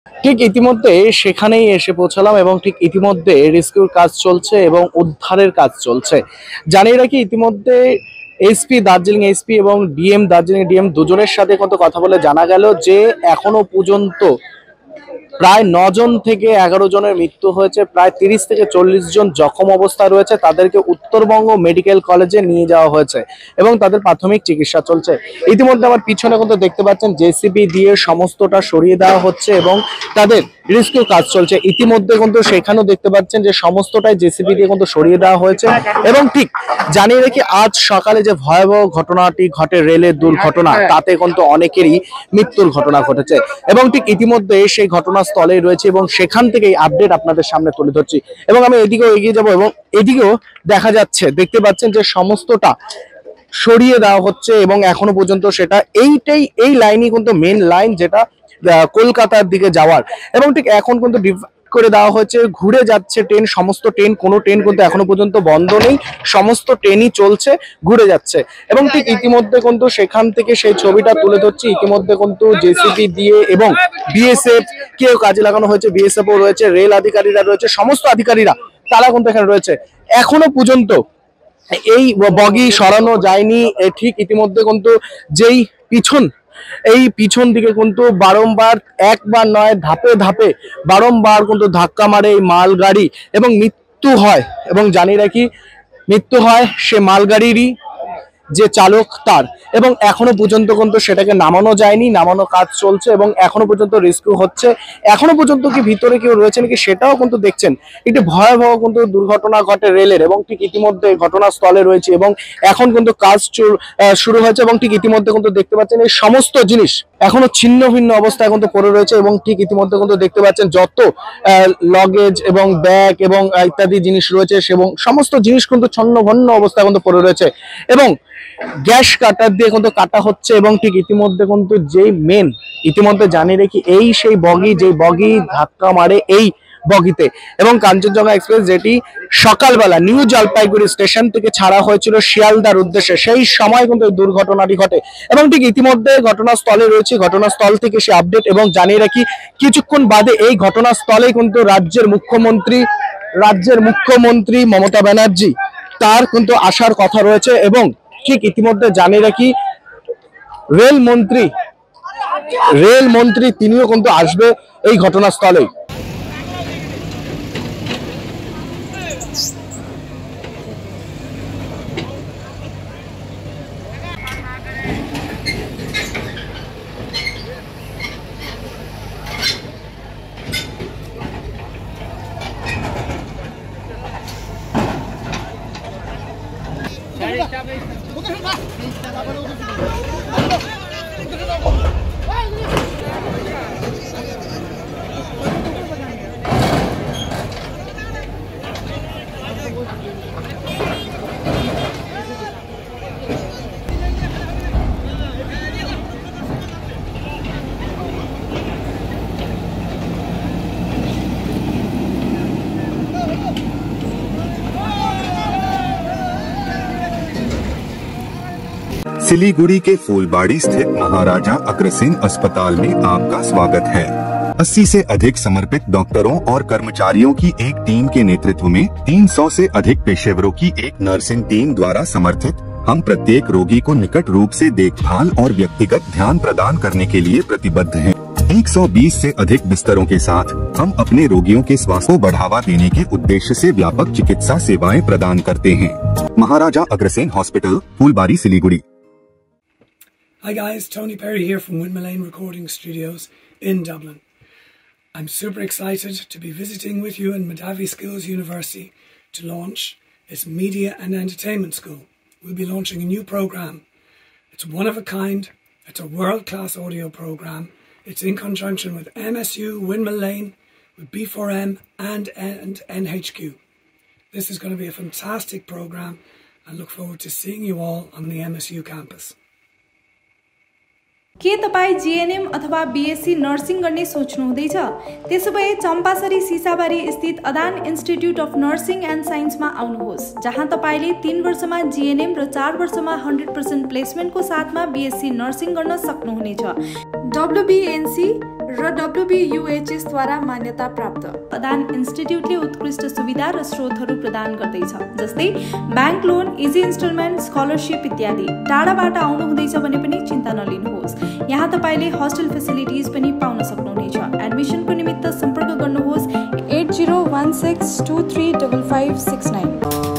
ঠিক ইতিমধ্যে সেখানেই এসে পৌঁছালাম এবং ঠিক ইতিমধ্যে রেস্কিউর কাজ চলছে এবং উদ্ধারের কাজ চলছে। জানিয়ে রাখি ইতিমধ্যে এসপি দার্জিলিং এসপি এবং ডিএম দার্জিলিং ডিএম দুজনের সাথে কত কথা বলে জানা গেল যে এখনো পর্যন্ত প্রায় 9 জন থেকে 11 জনের মৃত্যু হয়েছে, প্রায় 30 থেকে 40 জন জখম অবস্থায় রয়েছে, তাদেরকে উত্তরবঙ্গ মেডিকেল কলেজে নিয়ে যাওয়া হয়েছে এবং তাদের প্রাথমিক চিকিৎসা চলছে। ইতিমধ্যে আমার পিছনে কিন্তু দেখতে পাচ্ছেন জেসিবি দিয়ে সমস্তটা সরিয়ে দেওয়া হচ্ছে এবং তাদের রেস্কিউ কাজ চলছে। ইতিমধ্যে কিন্তু সেখানেও দেখতে পাচ্ছেন যে সমস্তটাই জেসিবি দিয়ে কিন্তু সরিয়ে দেওয়া হয়েছে এবং ঠিক জানিয়ে রেখে আজ সকালে যে ভয়াবহ ঘটনাটি ঘটে রেলের দুর্ঘটনা, তাতে কিন্তু অনেকেরই মৃত্যুর ঘটনা ঘটেছে এবং ঠিক ইতিমধ্যে সেই ঘটনাস্থলে রয়েছে এবং সেখান থেকেই আপডেট আপনাদের সামনে তুলে ধরছি এবং আমি এদিকেও এগিয়ে যাব এবং এদিকেও দেখা যাচ্ছে, দেখতে পাচ্ছেন যে সমস্তটা সরিয়ে দেওয়া হচ্ছে এবং এখনো পর্যন্ত সেটা এই লাইনই কিন্তু মেন লাইন, যেটা কলকাতার দিকে যাওয়ার এবং ঠিক এখন কিন্তু করে দেওয়া হয়েছে, ঘুরে যাচ্ছে ট্রেন, সমস্ত ট্রেন, কোনো ট্রেন কিন্তু এখনো পর্যন্ত বন্ধ নেই, সমস্ত ট্রেনই চলছে, ঘুরে যাচ্ছে এবং ঠিক ইতিমধ্যে কিন্তু সেখান থেকে সেই ছবিটা তুলে ধরছি। ইতিমধ্যে কিন্তু জেসিবি দিয়ে এবং বিএসএফ কেও কাজে লাগানো হয়েছে, বিএসএফ ও রয়েছে, রেল আধিকারিকরা রয়েছে, সমস্ত আধিকারিকরা তারা কিন্তু এখানে রয়েছে। এখনো পর্যন্ত এই বগি সরানো যায়নি। ঠিক ইতিমধ্যে কিন্তু যেই পিছন দিকে কিন্তু বারংবার, একবার নয় ধাপে ধাপে বারংবার কিন্তু ধাক্কা মারে এই মালগাড়ি এবং মৃত্যু হয় এবং জানিয়ে রাখি মৃত্যু হয় সে মালগাড়িরই যে চালক তার এবং এখনো পর্যন্ত কিন্তু সেটাকে নামানো যায়নি, নামানো কাজ চলছে এবং এখনো পর্যন্ত রেস্কিউ হচ্ছে। এখনো পর্যন্ত কি ভিতরে কেউ রয়েছে নাকি সেটাও কিন্তু দেখছেন। একটি ভয়াবহ কিন্তু দুর্ঘটনা ঘটে রেলের এবং ঠিক ইতিমধ্যে ঘটনাস্থলে রয়েছে এবং এখন কিন্তু কাজ শুরু হয়েছে এবং ঠিক ইতিমধ্যে কিন্তু দেখতে পাচ্ছেন এই সমস্ত জিনিস এখনো ছিন্ন ভিন্ন অবস্থায় কিন্তু পড়ে রয়েছে এবং ঠিক ইতিমধ্যে কিন্তু দেখতে পাচ্ছেন যত লগেজ এবং ব্যাগ এবং ইত্যাদি জিনিস রয়েছে এবং সমস্ত জিনিস কিন্তু ছন্ন ভন্ন অবস্থায় কিন্তু পড়ে রয়েছে এবং গ্যাস কাটার দিয়ে কিন্তু কাটা হচ্ছে এবং ঠিক ইতিমধ্যে কিন্তু যেই মেন, ইতিমধ্যে জানিয়ে রেখি এই সেই বগি, যে বগি ধাক্কা মারে এই বগিতে এবং কাঞ্চনজঙ্ঘা এক্সপ্রেস যেটি সকালবেলা নিউ জলপাইগুড়ি স্টেশন থেকে ছাড়া হয়েছিল শিয়ালদার উদ্দেশ্যে, সেই সময় কিন্তু এই দুর্ঘটনাটি ঘটে এবং ঠিক ইতিমধ্যে ঘটনাস্থলে রয়েছে, ঘটনাস্থল থেকে সে আপডেট এবং জানিয়ে রাখি কিছুক্ষণ বাদে এই ঘটনাস্থলে কিন্তু রাজ্যের মুখ্যমন্ত্রী মমতা ব্যানার্জি তার কিন্তু আসার কথা রয়েছে এবং ঠিক ইতিমধ্যে জানিয়ে রাখি রেলমন্ত্রী তিনিও কিন্তু আসবে এই ঘটনাস্থলে। सिलीगुड़ी के फूलबाड़ी स्थित महाराजा अग्रसेन अस्पताल में आपका स्वागत है। 80 से अधिक समर्पित डॉक्टरों और कर्मचारियों की एक टीम के नेतृत्व में 300 से अधिक पेशेवरों की एक नर्सिंग टीम द्वारा समर्थित हम प्रत्येक रोगी को निकट रूप से देखभाल और व्यक्तिगत ध्यान प्रदान करने के लिए प्रतिबद्ध हैं। 120 से अधिक बिस्तरों के साथ हम अपने रोगियों के स्वास्थ्य को बढ़ावा देने के उद्देश्य से व्यापक चिकित्सा सेवाएं प्रदान करते हैं। Maharaja Agrasen hospital, Phulbari, Siliguri. Hi guys, Tony Perry here from Windmill Lane Recording Studios in Dublin. I'm super excited to be visiting with you in Madavi Skills University to launch its Media and Entertainment School. We'll be launching a new program. It's one of a kind, it's a world-class audio program. It's in conjunction with MSU, Windmill Lane, with B4M and NHQ. This is going to be a fantastic program and look forward to seeing you all on the MSU campus. के तपाई GNM अथवा BSc nursing गर्ने सोच्नु हुँदैछ? त्यसोभए चम्पासरी सिसाबारी स्थित अदान institute of nursing end साइन्समा आउनुहोस्, जहाँ तपाईले 3 वर्षमा जीएनएम र 4 वर्षमा 100% प्लेसमेन्टको साथमा बीएससी नर्सिङ गर्न सक्नुहुनेछ। WBNC र WBUHS द्वारा मान्यता प्राप्त। अदान इन्स्टिट्युटले उत्कृष्ट सुविधा र स्रोतहरू प्रदान गर्दैछ, जस्तै bank loan, easy instalment, scholarship इत्यादि। टाढाबाट आउनु हुँदैछ भने पनि चिन्ता नलिनुहोस्, यहाँ तपाईले होस्टेल फेसिलिटिज पनि पाउन सक्नुहुनेछ। एडमिसनको निमित्त सम्पर्क गर्नुहोस् 8016235569।